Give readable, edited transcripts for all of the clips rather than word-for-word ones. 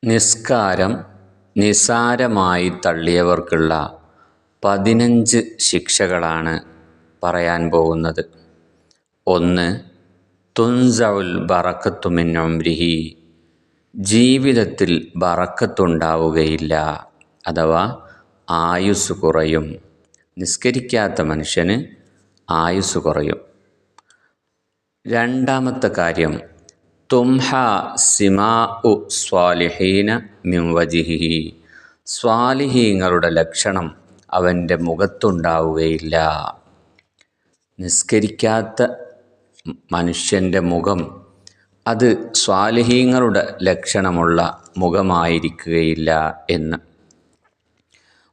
നിസ്കാരം നിസ്സാരമായി തള്ളിയവർക്കുള്ള 15 ശിക്ഷകളാണ് പറയാൻ പോകുന്നത്. 1. തുൻസഉൽ ബറക്കത്തു മിൻ ഉംരിഹി, ജീവിതത്തിൽ ബറക്കത്തുണ്ടാവുകയില്ല, അഥവാ ആയുസ് കുറയും. നിസ്കരിക്കാത്ത മനുഷ്യന് ആയുസ് കുറയും. രണ്ടാമത്തെ കാര്യം, തുംഹ സിമാഉ സ്വാലിഹീന മിൻ വജിഹിഹി, സ്വാലിഹീങ്ങളുടെ ലക്ഷണം അവൻ്റെ മുഖത്തുണ്ടാവുകയില്ല. നിസ്കരിക്കാത്ത മനുഷ്യൻ്റെ മുഖം അത് സ്വാലിഹീങ്ങളുടെ ലക്ഷണമുള്ള മുഖമായിരിക്കുകയില്ല എന്ന്.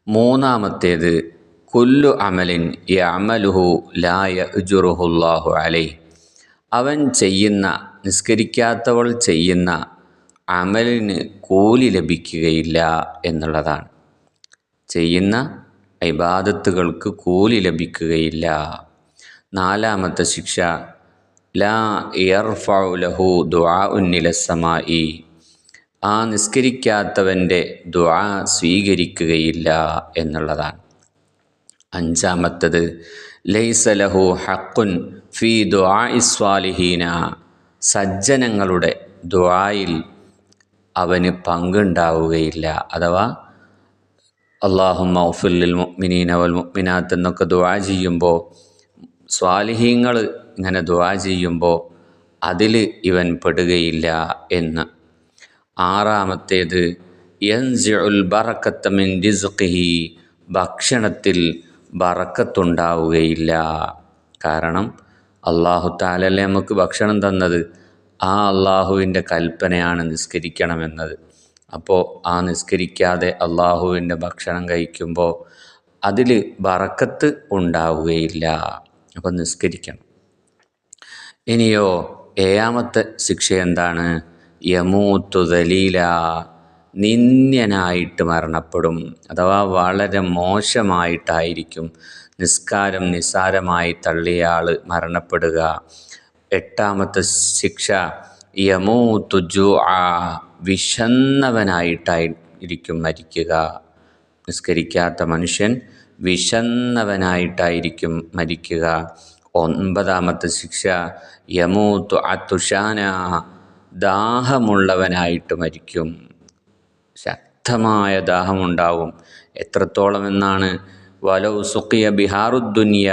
മൂന്നാമത്തേത്, കുല്ലു അമലിൻ യഅമലുഹു ലാ യഅ്ജുറുഹുല്ലാഹു അലൈഹി, അവൻ ചെയ്യുന്ന, നിസ്കരിക്കാത്തവൾ ചെയ്യുന്ന അമലിന് കൂലി ലഭിക്കുകയില്ല എന്നുള്ളതാണ്. ചെയ്യുന്ന ഇബാദത്തുകൾക്ക് കൂലി ലഭിക്കുകയില്ല. നാലാമത്തെ ശിക്ഷ, ലാ യർഫഉ ലഹു ദുആഉൻ ഇലസ്സമാഇ, ആ നിസ്കരിക്കാത്തവൻ്റെ ദുആ സ്വീകരിക്കുകയില്ല എന്നുള്ളതാണ്. അഞ്ചാമത്തത്, ലൈസ ലഹു ഹഖ്ഖുൻ ഫീ ദുആഇ സ്വാലിഹീന, സജ്ജനങ്ങളുടെ ദുആയിൽ അവന് പങ്കുണ്ടാവുകയില്ല. അഥവാ അല്ലാഹുമ്മ ഗ്ഫിർ ലിൽ മുഅ്മിനീന വൽ മുഅ്മിനാത്ത് എന്നൊക്കെ ദുആ ചെയ്യുമ്പോൾ, സ്വാലിഹീങ്ങൾ ഇങ്ങനെ ദുആ ചെയ്യുമ്പോൾ അതിൽ ഇവൻ പെടുകയില്ല എന്ന്. ആറാമത്തേത്, യൻസിഉൽ ബറക്കത്ത മിൻ റിസ്ഖിഹി, ഭക്ഷണത്തിൽ ബറക്കത്തുണ്ടാവുകയില്ല. കാരണം അല്ലാഹു തആലയല്ലേ നമുക്ക് ഭക്ഷണം തന്നത്, ആ അള്ളാഹുവിൻ്റെ കൽപ്പനയാണ് നിസ്കരിക്കണമെന്നത്. അപ്പോൾ ആ നിസ്കരിക്കാതെ അള്ളാഹുവിൻ്റെ ഭക്ഷണം കഴിക്കുമ്പോൾ അതിൽ ബറക്കത്ത് ഉണ്ടാവുകയില്ല. അപ്പോൾ നിസ്കരിക്കണം. ഇനിയോ ഏഴാമത്തെ ശിക്ഷ എന്താണ്? യമൂത്തു ദലീല, നിന്ദ്യനായിട്ട് മരണപ്പെടും, അഥവാ വളരെ മോശമായിട്ടായിരിക്കും നിസ്കാരം നിസ്സാരമായി തള്ളിയ ആൾ മരണപ്പെടുക. എട്ടാമത്തെ ശിക്ഷ, യമൂത്തു ജൂആ, വിശന്നവനായിട്ടായിരിക്കും മരിക്കുക. നിസ്കരിക്കാത്ത മനുഷ്യൻ വിശന്നവനായിട്ടായിരിക്കും മരിക്കുക. ഒൻപതാമത്തെ ശിക്ഷ, യമൂത്തു അതുഷാന, ദാഹമുള്ളവനായിട്ട് മരിക്കും. ശക്തമായ ദാഹമുണ്ടാവും. എത്രത്തോളം എന്നാണ്? വലൗ സുഖിയ ബിഹാറുദ്ദുനിയ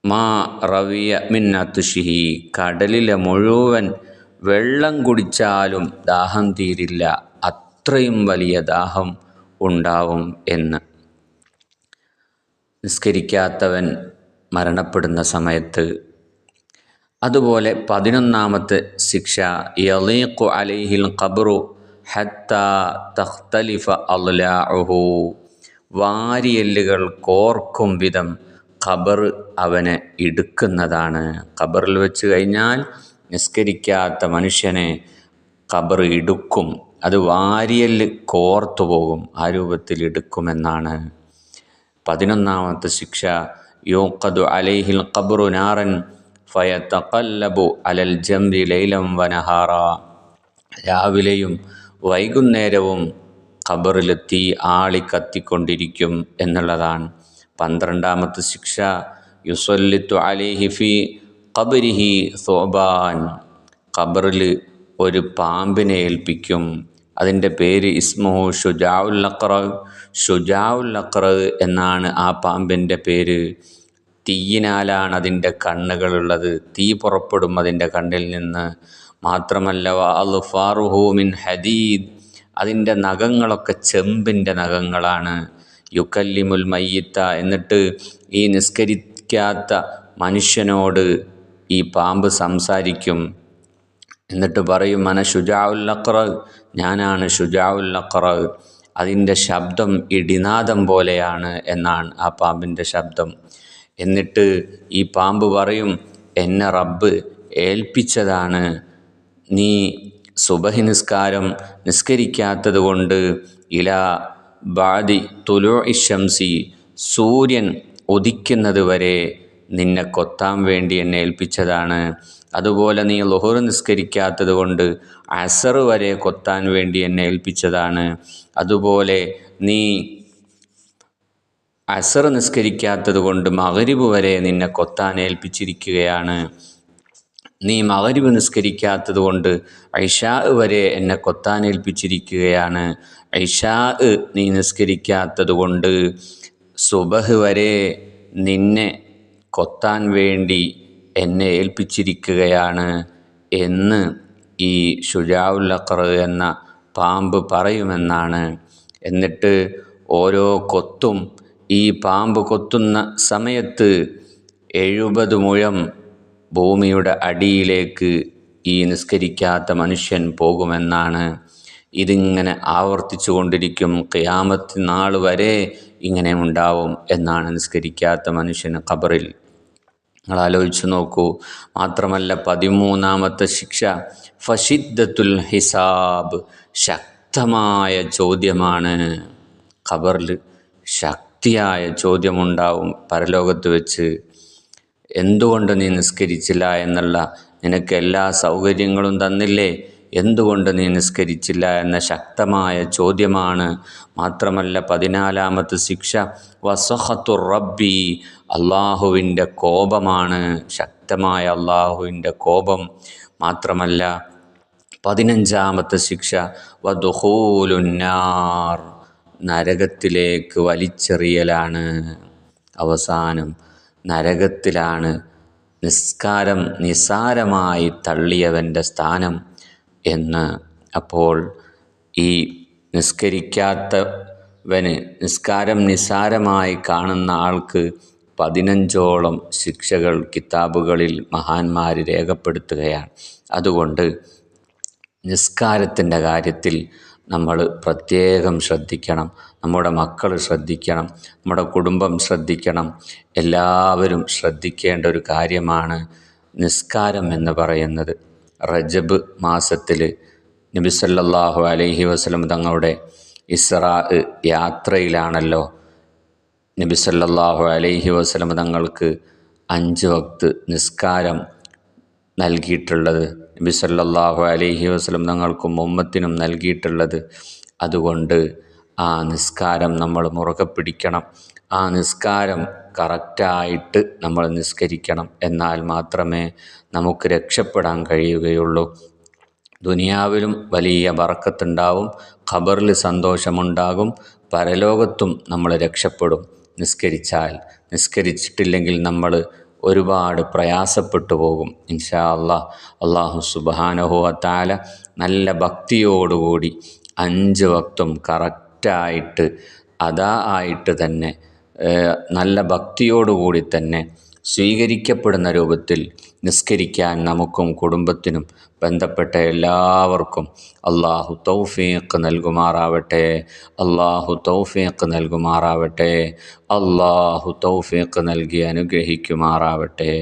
മാ റവിയ മിൻ അതുഷിഹി, കടലിലെ മുഴുവൻ വെള്ളം കുടിച്ചാലും ദാഹം തീരില്ല, അത്രയും വലിയ ദാഹം ഉണ്ടാവും എന്ന്. നിസ്കരിക്കാത്തവൻ മരണപ്പെടുന്ന സമയത്ത്. അതുപോലെ 11ാമത്തെ ശിക്ഷ, യളീഖു അലൈഹിൽ ഖബ്റു ഹത്താ തഖ്തലിഫ അളലാഉഹു, വാരിയെല്ലുകൾ കോർക്കും വിധം ഖബർ അവനെ ഇടുക്കുന്നതാണ്. ഖബറിൽ വെച്ച് കഴിഞ്ഞാൽ നിസ്കരിക്കാത്ത മനുഷ്യനെ ഖബർ ഇടുക്കും, അത് വാരിയെല്ല് കോർത്തു പോകും, ആ രൂപത്തിൽ ഇടുക്കുമെന്നാണ്. 11ാമത്തെ ശിക്ഷ, യൂഖദു അലൈഹിൽ ഖബ്റു നാറൻ ഫയതഖല്ലബു അലൽ ജംരി ലൈലൻ വനഹാറ, രാവിലെയും വൈകുന്നേരവും ഖബറിൽ തീ ആളി കത്തിക്കൊണ്ടിരിക്കും എന്നുള്ളതാണ്. 12ാമത്തെ ശിക്ഷ, യുസല്ലിത്തു അലൈഹി ഫി ഖബ്രിഹി സുഅബാൻ, ഖബറിൽ ഒരു പാമ്പിനെ ഏൽപ്പിക്കും. അതിൻ്റെ പേര് ഇസ്മുഹു ഷുജാഉൽ അഖ്റ, ഷുജാഉൽ അഖ്റ എന്നാണ് ആ പാമ്പിൻ്റെ പേര്. തീയിനാലാണ് അതിൻ്റെ കണ്ണുകളുള്ളത്, തീ പുറപ്പെടും അതിൻ്റെ കണ്ണിൽ നിന്ന്. മാത്രമല്ല വഅൾഫാറുഹു മിൻ ഹദീദ്, അതിൻ്റെ നഖങ്ങളൊക്കെ ചെമ്പിൻ്റെ നഖങ്ങളാണ്. യുക്കല്ലിമുൽ മയ്യിത്ത, എന്നിട്ട് ഈ നിസ്കരിക്കാത്ത മനുഷ്യനോട് ഈ പാമ്പ് സംസാരിക്കും. എന്നിട്ട് പറയും, അന ഷുജാഉൽ അഖ്റ, ഞാനാണ് ഷുജാഉൽ അഖ്റ. അതിൻ്റെ ശബ്ദം ഇടിനാദം പോലെയാണ് എന്നാണ് ആ പാമ്പിൻ്റെ ശബ്ദം. എന്നിട്ട് ഈ പാമ്പ് പറയും, എന്നെ റബ്ബ് ഏൽപ്പിച്ചതാണ്, നീ സുബഹി നിസ്കാരം നിസ്കരിക്കാത്തത് കൊണ്ട് ഇലാ ബാദി തുലൂഇ ശംസി, സൂര്യൻ ഉദിക്കുന്നത് വരെ നിന്നെ കൊത്താൻ വേണ്ടി എന്നെ ഏൽപ്പിച്ചതാണ്. അതുപോലെ നീ ളുഹർ നിസ്കരിക്കാത്തത് കൊണ്ട് അസർ വരെ കൊത്താൻ വേണ്ടി എന്നെ ഏൽപ്പിച്ചതാണ്. അതുപോലെ നീ അസർ നിസ്കരിക്കാത്തത് കൊണ്ട് മഗ്രിബ് വരെ നിന്നെ കൊത്താൻ ഏൽപ്പിച്ചിരിക്കുകയാണ്. നീ മഗ്രിബ് നിസ്കരിക്കാത്തത് കൊണ്ട് ഇശാ വരെ എന്നെ കൊത്താൻ ഏൽപ്പിച്ചിരിക്കുകയാണ്. ഇശാ നീ നിസ്കരിക്കാത്തത് കൊണ്ട് സുബഹ് വരെ നിന്നെ കൊത്താൻ വേണ്ടി എന്നെ ഏൽപ്പിച്ചിരിക്കുകയാണ് എന്ന് ഈ ശുജാഉൽ അഖർ എന്ന പാമ്പ് പറയുമെന്നാണ്. എന്നിട്ട് ഓരോ കൊത്തും ഈ പാമ്പ് കൊത്തുന്ന സമയത്ത് 70 മുഴം ഭൂമിയുടെ അടിയിലേക്ക് ഈ നിസ്കരിക്കാത്ത മനുഷ്യൻ പോകുമെന്നാണ്. ഇതിങ്ങനെ ആവർത്തിച്ചു കൊണ്ടിരിക്കും, ഖിയാമത്ത് നാൾ വരെ ഇങ്ങനെ ഉണ്ടാവും എന്നാണ് നിസ്കരിക്കാത്ത മനുഷ്യന് ഖബറിൽ. നിങ്ങൾ ആലോചിച്ച് നോക്കൂ. മാത്രമല്ല 13ാമത്തെ ശിക്ഷ ഫഷിദ്ദത്തുൽ ഹിസാബ്, ശക്തമായ ചോദ്യമാണ്. ഖബറിൽ ശക്തിയായ ചോദ്യമുണ്ടാവും പരലോകത്ത് വെച്ച്. എന്തുകൊണ്ട് നീ നിസ്കരിച്ചില്ല എന്നുള്ള, നിനക്ക് എല്ലാ സൗകര്യങ്ങളും തന്നില്ലേ, എന്തുകൊണ്ട് നീ നിസ്കരിച്ചില്ല എന്ന ശക്തമായ ചോദ്യമാണ്. മാത്രമല്ല 14ാമത്തെ ശിക്ഷ വസഖത്തുർ റബ്ബി, അള്ളാഹുവിൻ്റെ കോപമാണ്, ശക്തമായ അള്ളാഹുവിൻ്റെ കോപം. മാത്രമല്ല 15ാമത്തെ ശിക്ഷ വദുഖൂലുന്നാർ, നരകത്തിലേക്ക് വലിച്ചെറിയലാണ്. അവസാനം നരകത്തിലാണ് നിസ്കാരം നിസാരമായി തള്ളിയവൻ്റെ സ്ഥാനം എന്ന്. അപ്പോൾ ഈ നിസ്കരിക്കാത്തവന്, നിസ്കാരം നിസാരമായി കാണുന്ന ആൾക്ക് 15ഓളം ശിക്ഷകൾ കിതാബുകളിൽ മഹാന്മാർ രേഖപ്പെടുത്തുകയാണ്. അതുകൊണ്ട് നിസ്കാരത്തിൻ്റെ കാര്യത്തിൽ നമ്മൾ പ്രത്യേകം ശ്രദ്ധിക്കണം. നമ്മുടെ മക്കൾ ശ്രദ്ധിക്കണം, നമ്മുടെ കുടുംബം ശ്രദ്ധിക്കണം. എല്ലാവരും ശ്രദ്ധിക്കേണ്ട ഒരു കാര്യമാണ് നിസ്കാരം എന്ന് പറയുന്നത്. റജബ് മാസത്തിൽ നബി സല്ലല്ലാഹു അലൈഹി വസല്ലം തങ്ങളുടെ ഇസ്രാ യാത്രയിലാണല്ലോ നബി സല്ലല്ലാഹു അലൈഹി വസല്ലം തങ്ങൾക്ക് 5 വക്ത് നിസ്കാരം നൽകിയിട്ടുള്ളത്. നബി സല്ലല്ലാഹു അലൈഹി വസല്ലം തങ്ങൾക്കും ഉമ്മത്തിനും നൽകിയിട്ടുള്ളത്. അതുകൊണ്ട് ആ നിസ്കാരം നമ്മൾ മുറുകെ പിടിക്കണം. ആ നിസ്കാരം കറക്റ്റായിട്ട് നമ്മൾ നിസ്കരിക്കണം. എന്നാൽ മാത്രമേ നമുക്ക് രക്ഷപ്പെടാൻ കഴിയുകയുള്ളൂ. ദുനിയാവിലും വലിയ ബറക്കത്തുണ്ടാവും, ഖബറിൽ സന്തോഷമുണ്ടാകും, പരലോകത്തും നമ്മൾ രക്ഷപ്പെടും നിസ്കരിച്ചാൽ. നിസ്കരിച്ചിട്ടില്ലെങ്കിൽ നമ്മൾ ഒരുപാട് പ്രയാസപ്പെട്ടു പോകും. ഇൻഷാ അല്ലാഹ്. അല്ലാഹു സുബ്ഹാനഹു വ തആല നല്ല ഭക്തിയോടുകൂടി 5 വക്തും കറക്റ്റായിട്ട് ആയിട്ട് തന്നെ, നല്ല ഭക്തിയോടുകൂടി തന്നെ സ്വീകരിക്കപ്പെടുന്ന രൂപത്തിൽ നിസ്കരിക്കാൻ നമുക്കും കുടുംബത്തിനും ബന്ധപ്പെട്ട എല്ലാവർക്കും അല്ലാഹു തൗഫീഖ് നൽകുമാറാവട്ടെ. അല്ലാഹു തൗഫീഖ് നൽകുമാറാവട്ടെ. അല്ലാഹു തൗഫീഖ് നൽകി അനുഗ്രഹിക്കുമാറാവട്ടെ.